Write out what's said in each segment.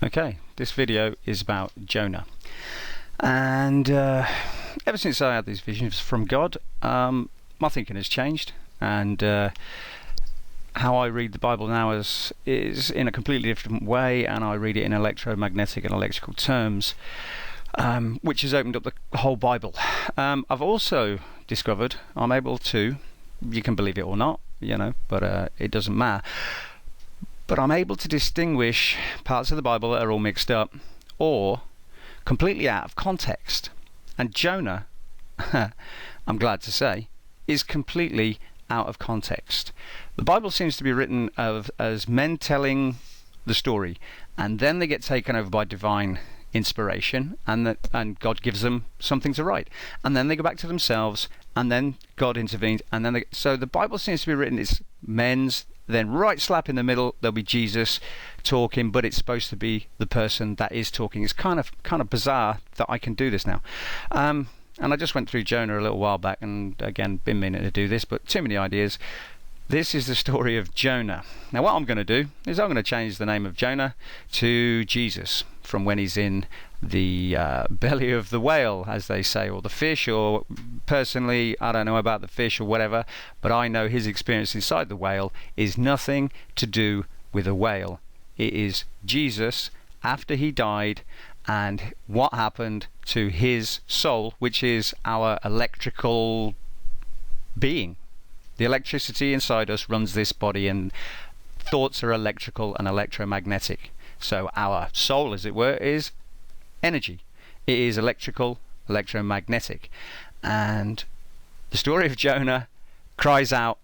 Okay, this video is about Jonah, and ever since I had these visions from God, my thinking has changed, and how I read the Bible now is in a completely different way, and I read it in electromagnetic and electrical terms, which has opened up the whole Bible. I've also discovered I'm able to, you can believe it or not, but it doesn't matter, but I'm able to distinguish parts of the Bible that are all mixed up or completely out of context. And Jonah, I'm glad to say, is completely out of context. The Bible seems to be written as men telling the story, and then they get taken over by divine inspiration, and God gives them something to write, and then they go back to themselves, and then God intervenes, and then so the Bible seems to be written as men's. Then right slap in the middle there'll be Jesus talking, but it's supposed to be the person that is talking. It's kind of bizarre that I can do this now. And I just went through Jonah a little while back, and again, been meaning to do this, but too many ideas. This is the story of Jonah. Now what I'm going to do is I'm going to change the name of Jonah to Jesus, from when he's in the belly of the whale, as they say, or the fish, or personally I don't know about the fish or whatever, but I know his experience inside the whale is nothing to do with a whale. It is Jesus after he died, and what happened to his soul, which is our electrical being. The electricity inside us runs this body, and thoughts are electrical and electromagnetic. So our soul, as it were, is energy. It is electrical, electromagnetic. And the story of Jonah cries out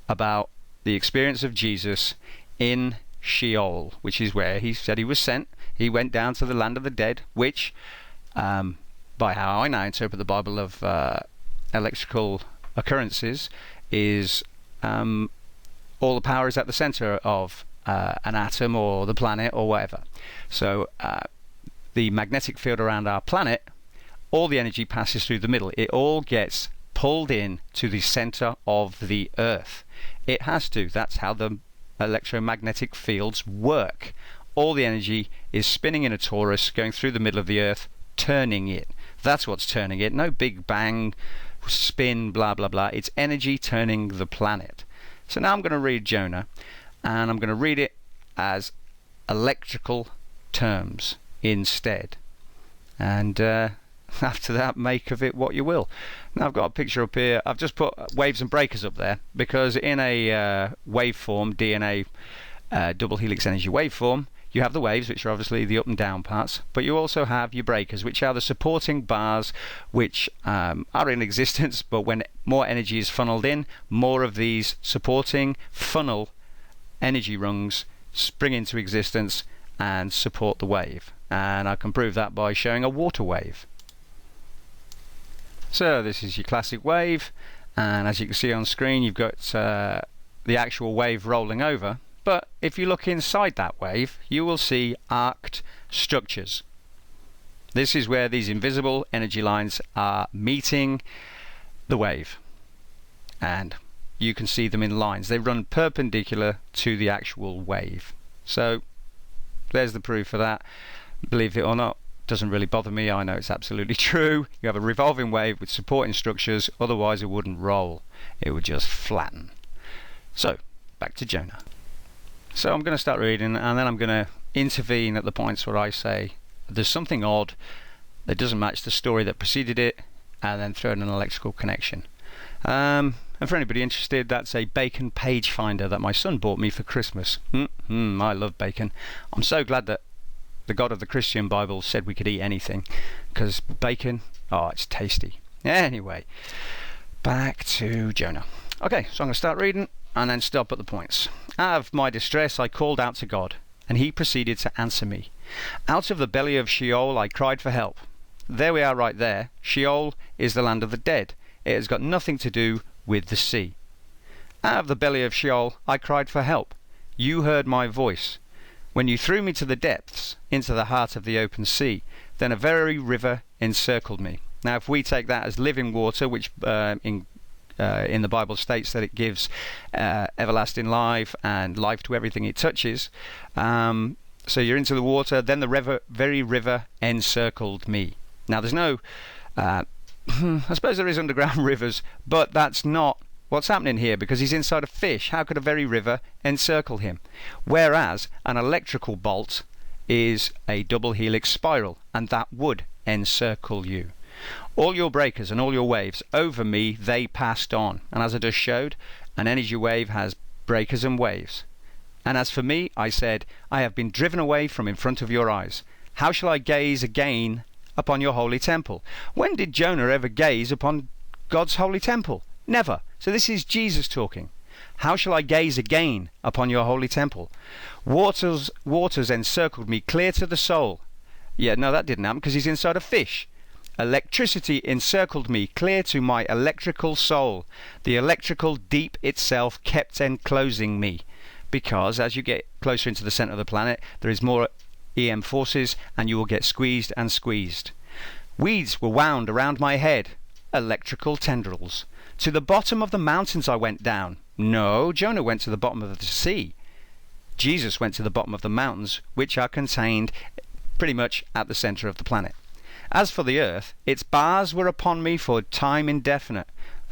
about the experience of Jesus in sheol, which is where he said he was sent. He went down to the land of the dead, which, by how I now interpret the Bible of electrical occurrences, is all the power is at the center of an atom or the planet or whatever. So the magnetic field around our planet, all the energy passes through the middle. It all gets pulled in to the center of the earth. It has to. That's how the electromagnetic fields work. All the energy is spinning in a torus, going through the middle of the earth, turning it. That's what's turning it. No big bang, spin, blah blah blah. It's energy turning the planet. So now I'm going to read Jonah, and I'm going to read it as electrical terms instead, and after that, make of it what you will. Now I've got a picture up here. I've just put waves and breakers up there because in a waveform, DNA double helix energy waveform, you have the waves, which are obviously the up and down parts, but you also have your breakers, which are the supporting bars, which are in existence, but when more energy is funneled in, more of these supporting funnel energy rungs spring into existence and support the wave. And I can prove that by showing a water wave. So this is your classic wave, and as you can see on screen, you've got the actual wave rolling over. But if you look inside that wave, you will see arced structures. This is where these invisible energy lines are meeting the wave, and you can see them in lines. They run perpendicular to the actual wave. So there's the proof for that. Believe it or not, doesn't really bother me. I know it's absolutely true. You have a revolving wave with supporting structures, otherwise it wouldn't roll. It would just flatten. So back to Jonah. So I'm going to start reading, and then I'm going to intervene at the points where I say there's something odd that doesn't match the story that preceded it, and then throw in an electrical connection. And for anybody interested, that's a bacon page finder that my son bought me for Christmas. I love bacon. I'm so glad that the God of the Christian Bible said we could eat anything, because bacon, oh, it's tasty. Anyway, back to Jonah. Okay, so I'm going to start reading and then stop at the points. Out of my distress I called out to God, and he proceeded to answer me. Out of the belly of sheol I cried for help. There we are right there. Sheol is the land of the dead. It has got nothing to do with the sea. Out of the belly of sheol I cried for help. You heard my voice. When you threw me to the depths, into the heart of the open sea, then a very river encircled me. Now if we take that as living water, which in the Bible states that it gives everlasting life and life to everything it touches, So you're into the water, then the very river encircled me. Now there's no, I suppose there is underground rivers, but that's not what's happening here, because he's inside a fish. How could a very river encircle him? Whereas an electrical bolt is a double helix spiral, and that would encircle you. All your breakers and all your waves, over me they passed on. And as I just showed, an energy wave has breakers and waves. And as for me, I said, I have been driven away from in front of your eyes. How shall I gaze again upon your holy temple? When did Jonah ever gaze upon God's holy temple? Never. So this is Jesus talking. How shall I gaze again upon your holy temple? Waters encircled me clear to the soul. Yeah, no, that didn't happen because he's inside a fish. Electricity encircled me clear to my electrical soul. The electrical deep itself kept enclosing me. Because as you get closer into the centre of the planet, there is more EM forces and you will get squeezed and squeezed. Weeds were wound around my head. Electrical tendrils. To the bottom of the mountains I went down. No, Jonah went to the bottom of the sea. Jesus went to the bottom of the mountains, which are contained pretty much at the centre of the planet. As for the earth, its bars were upon me for time indefinite.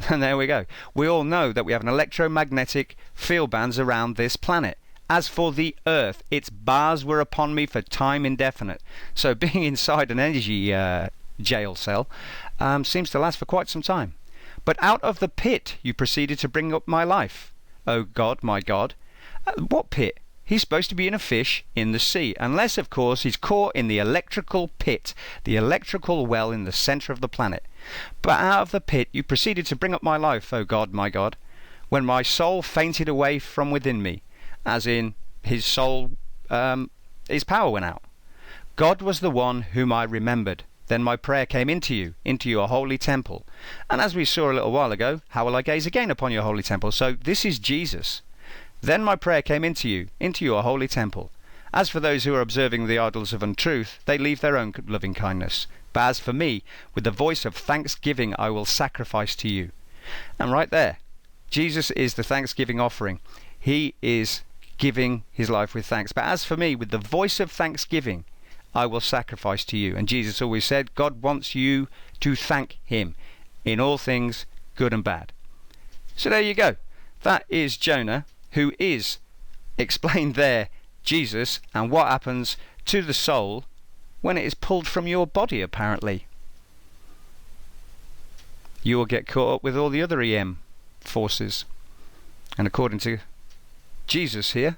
And there we go. We all know that we have an electromagnetic field bands around this planet. As for the earth, its bars were upon me for time indefinite. So being inside an energy jail cell seems to last for quite some time. But out of the pit you proceeded to bring up my life. O God, my God. What pit? He's supposed to be in a fish in the sea, unless, of course, he's caught in the electrical pit, the electrical well in the centre of the planet. But out of the pit you proceeded to bring up my life, O God, my God, when my soul fainted away from within me, as in his soul, his power went out. God was the one whom I remembered. Then my prayer came into you, into your holy temple. And as we saw a little while ago, how will I gaze again upon your holy temple? So this is Jesus. Then my prayer came into you, into your holy temple. As for those who are observing the idols of untruth, they leave their own loving kindness. But as for me, with the voice of thanksgiving I will sacrifice to you. And right there, Jesus is the thanksgiving offering. He is giving his life with thanks. But as for me, with the voice of thanksgiving, I will sacrifice to you. And Jesus always said, God wants you to thank him in all things, good and bad. So there you go. That is Jonah, who is explained there, Jesus, and what happens to the soul when it is pulled from your body, apparently. You will get caught up with all the other EM forces. And according to Jesus here,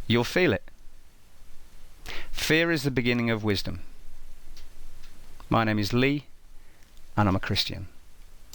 you'll feel it. Fear is the beginning of wisdom. My name is Lee, and I'm a Christian.